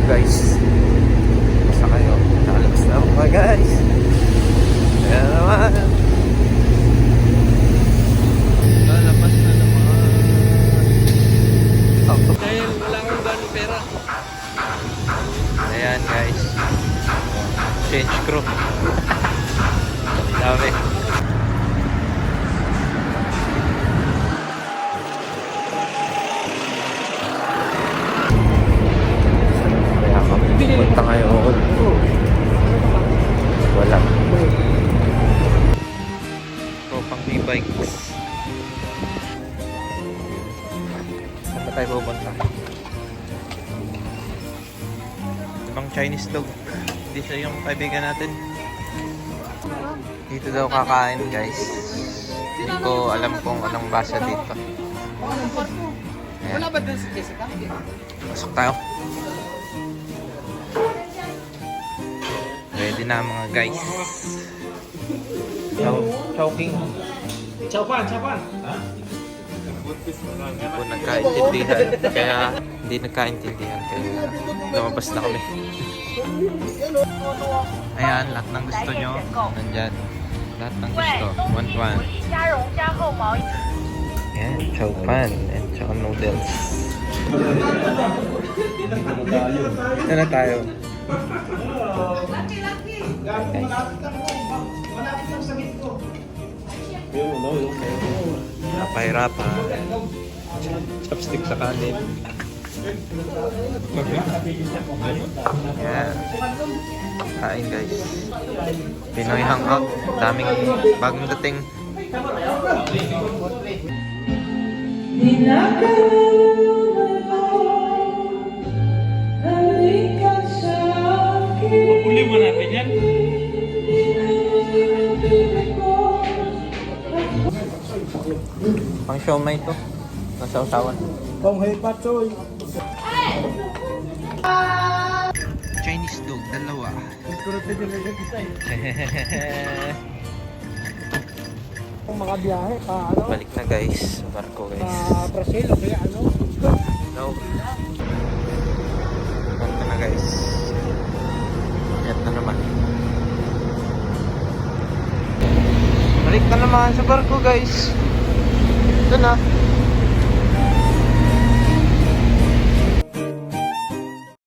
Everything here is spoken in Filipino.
guys. Basta kayo. Nakalabas na ako pa guys. Kaya naman. Lalabas na naman. Dahil wala akong gano'ng pera. Ayan guys. Change crew. Dami. Kaya kami punta ngayon. Wala. Ito pang e-bikes. Saan ba tayo pupunta? Ibang Chinese dog. Hindi siya yung kaibigan natin. Dito daw kakain guys. Hindi ko alam kung anong basa dito. Ayan. Wala ba dun si Jessica? Pasok tayo. Ready na mga guys. Chowking. Chapan, chapan. Hindi po nagkaintindihan. Kaya hindi nagkaintindihan. Kaya lumabas na kami. Ayan, lahat ng gusto nyo. Nandyan. Lahat ng gusto. 1-1. Ayan, chow pan. And tsaka noodles. Ito na tayo. Napahirapan. Chopstick sa kanin. Ayan. Kain guys. Pinoy hangout. Daming bagong dating. Uli mo natin yan. Pang siomay to. Nasa usawan. Kung hey patsoy. Chinese dog, dalawa. Kung mga biyahe pa ano? Balik na guys. Sa barko guys. Brazil o kaya ano? No. Balik na guys. Yan na naman. Balik na naman sa barko guys. Ito na.